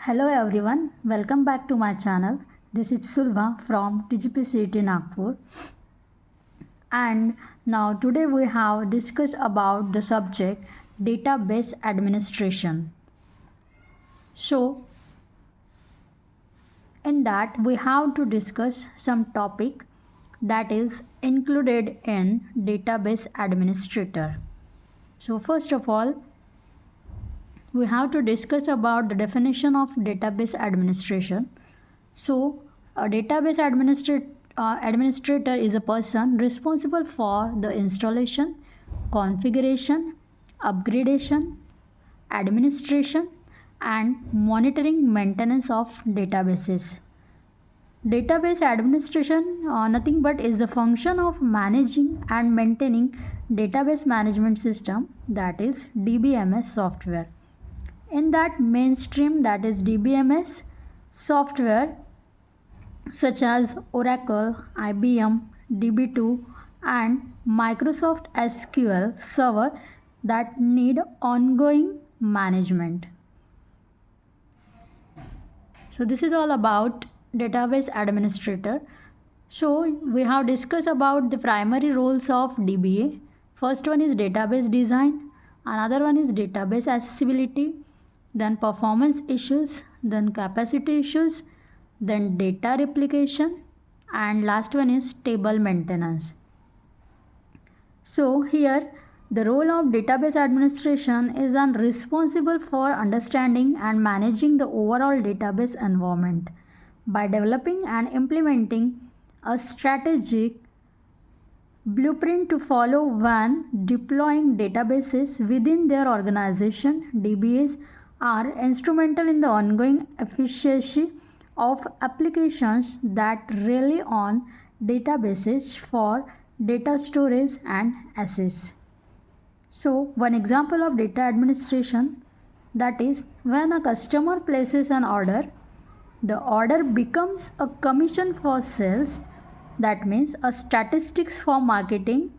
Hello everyone, welcome back to my channel. This is Sulbha from TGP Nagpur. And now today we have discussed about the subject database administration. So in that we have to discuss some topic that is included in database administrator. So first of all, we have to discuss about the definition of database administration. So, a database administrator is a person responsible for the installation, configuration, upgradation, administration, and monitoring maintenance of databases. Database administration nothing but is the function of managing and maintaining database management system, that is DBMS software. In that mainstream, that is DBMS software such as Oracle, IBM, DB2 and Microsoft SQL Server that need ongoing management. So this is all about database administrator. So we have discussed about the primary roles of DBA. First one is database design, another one is database accessibility, then performance issues, then capacity issues, then data replication, and last one is table maintenance. So here the role of database administration is responsible for understanding and managing the overall database environment by developing and implementing a strategic blueprint to follow when deploying databases within their organization. DBAs are instrumental in the ongoing efficiency of applications that rely on databases for data storage and access. So, one example of data administration, that is when a customer places an order, the order becomes a commission for sales, that means a statistics for marketing,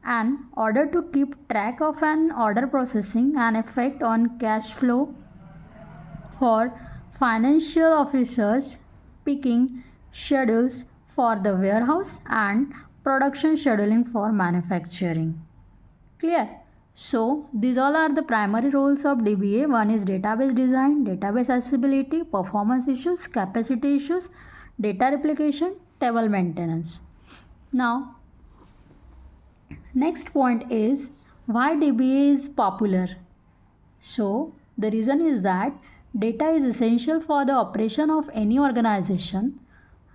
and order to keep track of an order processing and effect on cash flow for financial officers, picking schedules for the warehouse and production scheduling for manufacturing. Clear? So these all are the primary roles of DBA. One is database design, database accessibility, performance issues, capacity issues, data replication, table maintenance. Now next point is why DBA is popular. So the reason is that data is essential for the operation of any organization.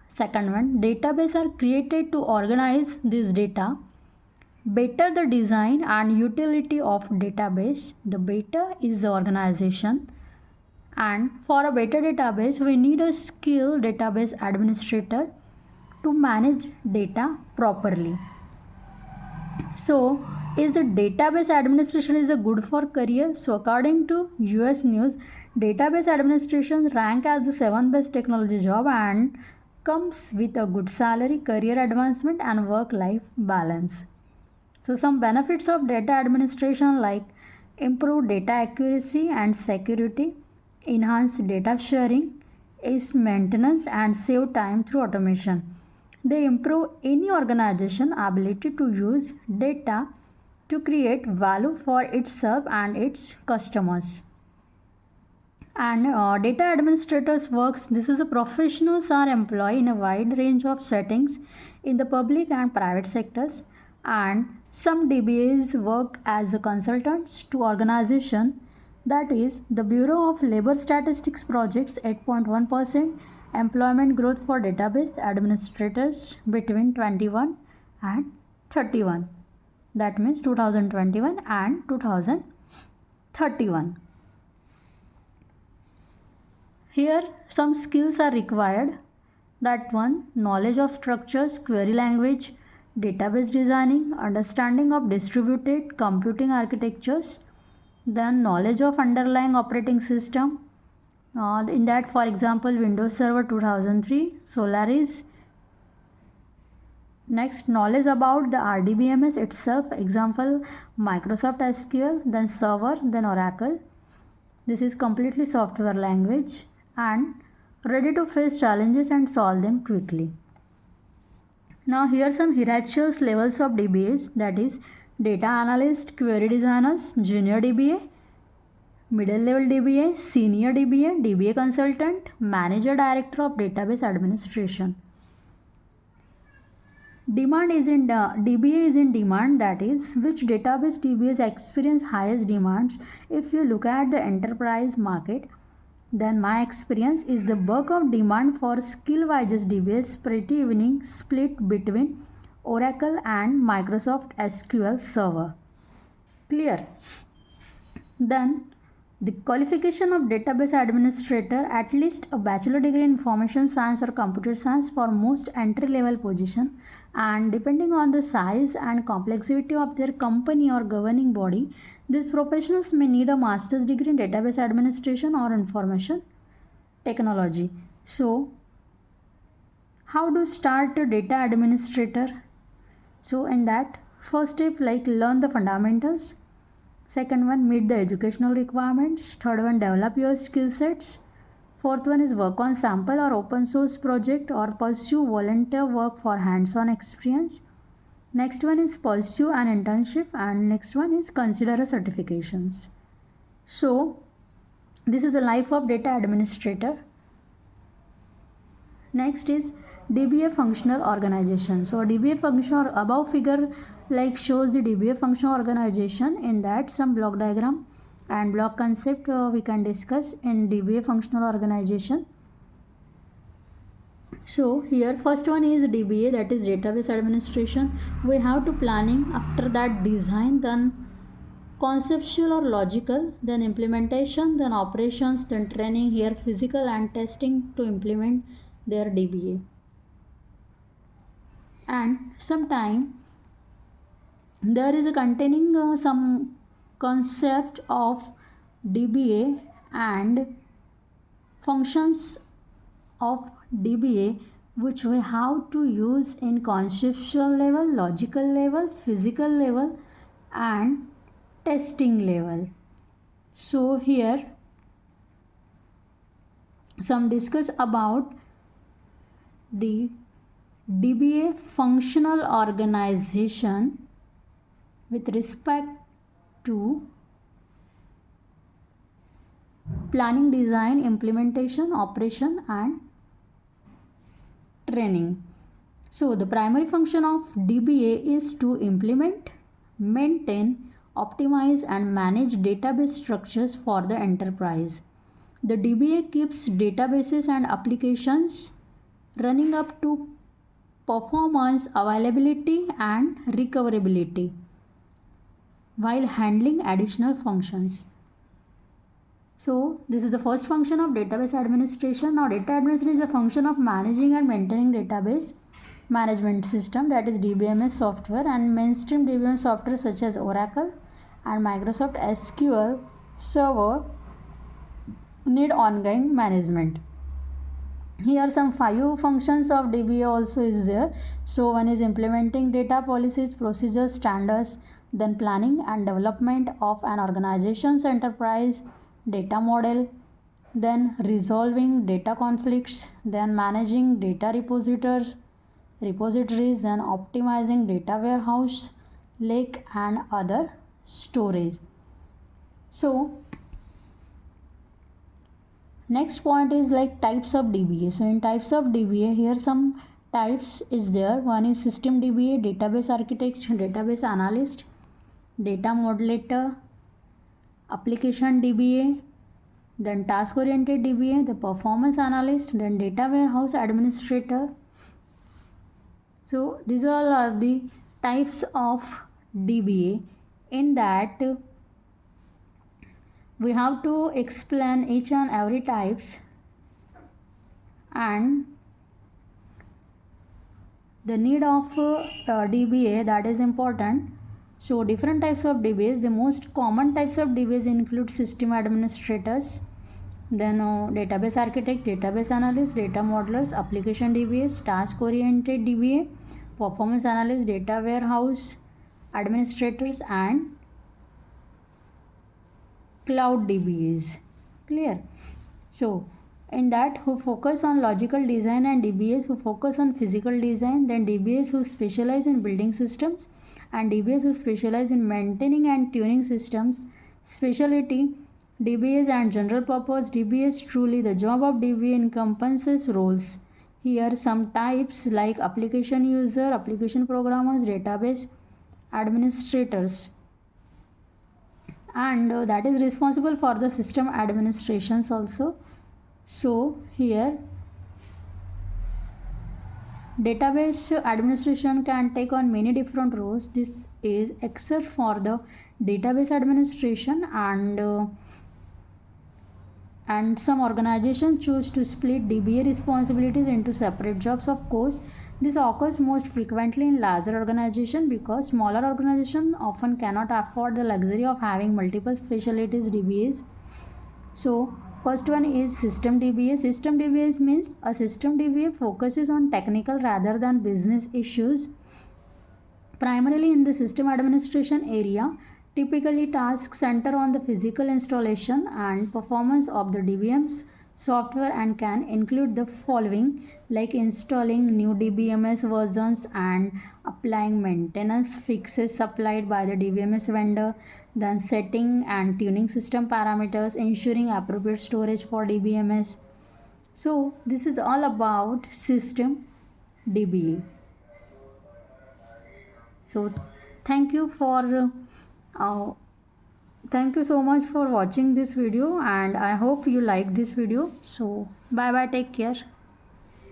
Second one, database are created to organize this data. Better the design and utility of database, the better is the organization. And for a better database, we need a skilled database administrator to manage data properly. So, is the database administration is a good for career? So, according to US News, database administration rank as the 7th best technology job and comes with a good salary, career advancement and work-life balance. So, some benefits of data administration like improved data accuracy and security, enhanced data sharing, ease maintenance and save time through automation. They improve any organization ability to use data to create value for itself and its customers. And data administrators works, this is a professionals are employed in a wide range of settings in the public and private sectors, and some DBAs work as consultants to organization, that is the Bureau of Labor Statistics projects 8.1% employment growth for database administrators between 21 and 31, that means 2021 and 2031. Here some skills are required, that one, knowledge of structures, query language, database designing, understanding of distributed computing architectures, then knowledge of underlying operating system, in that for example Windows Server 2003, Solaris. Next, knowledge about the RDBMS itself, example Microsoft SQL, then Server, then Oracle. This is completely software language and ready to face challenges and solve them quickly. Now here are some hierarchical levels of DBAs, that is data analyst, query designers, junior DBA, middle level DBA, senior DBA, DBA consultant, manager, director of database administration. Demand is in DBA is in demand, that is which database DBAs experience highest demands. If you look at the enterprise market, then my experience is the bulk of demand for skill-wise DBAs pretty evening split between Oracle and Microsoft SQL Server. Clear? Then the qualification of database administrator, at least a bachelor degree in information science or computer science for most entry level position, and depending on the size and complexity of their company or governing body, these professionals may need a master's degree in database administration or information technology. So how to start a data administrator? So in that, first step, like learn the fundamentals. Second one, meet the educational requirements. Third one, develop your skill sets. Fourth one is work on sample or open source project or pursue volunteer work for hands-on experience. Next one is pursue an internship, and next one is consider a certifications. So this is the life of data administrator. Next is DBA functional organization. So DBA functional, above figure like shows the DBA functional organization. In that, some block diagram and block concept we can discuss in DBA functional organization. So here first one is DBA, that is database administration. We have to planning, after that design, then conceptual or logical, then implementation, then operations, then training, here physical and testing to implement their DBA. And sometime there is a containing some concept of DBA and functions of DBA which we have to use in conceptual level, logical level, physical level and testing level. So here some discuss about the DBA functional organization with respect to planning, design, implementation, operation and training. So the primary function of DBA is to implement, maintain, optimize and manage database structures for the enterprise. The DBA keeps databases and applications running up to performance, availability and recoverability while handling additional functions. So this is the first function of database administration. Now data administration is a function of managing and maintaining database management system, that is DBMS software, and mainstream DBMS software such as Oracle and Microsoft SQL Server need ongoing management. Here some 5 functions of DBA also is there. So one is implementing data policies, procedures, standards, then planning and development of an organization's enterprise data model, then resolving data conflicts, then managing data repositories, then optimizing data warehouse, lake and other storage. So next point is like types of DBA. So in types of DBA, here some types is there. One is system DBA, database architect, database analyst, data moderator, application DBA, then task oriented DBA, the performance analyst, then data warehouse administrator. So these all are the types of DBA. In that we have to explain each and every types and the need of DBA, that is important. So different types of DBAs. The most common types of DBAs include system administrators, then database architect, database analyst, data modelers, application DBAs, task oriented DBA, performance analyst, data warehouse administrators and cloud DBAs. Clear? So in that, who focus on logical design, and DBAs who focus on physical design, then DBAs who specialize in building systems, and DBAs who specialize in maintaining and tuning systems. Specialty DBAs and general purpose DBAs. Truly the job of DBA encompasses roles. Here some types like application user, application programmers, database administrators, and that is responsible for the system administrations also. So here database administration can take on many different roles. This is except for the database administration, and some organizations choose to split DBA responsibilities into separate jobs. Of course, this occurs most frequently in larger organizations because smaller organizations often cannot afford the luxury of having multiple specialties DBAs. So first one is system DBA. System DBA means a system DBA focuses on technical rather than business issues, primarily in the system administration area. Typically, tasks center on the physical installation and performance of the DBMS software and can include the following, like installing new DBMS versions and applying maintenance fixes supplied by the DBMS vendor, then setting and tuning system parameters, ensuring appropriate storage for DBMS. So this is all about system DBA. So thank you for thank you so much for watching this video, and I hope you like this video. So bye bye, take care.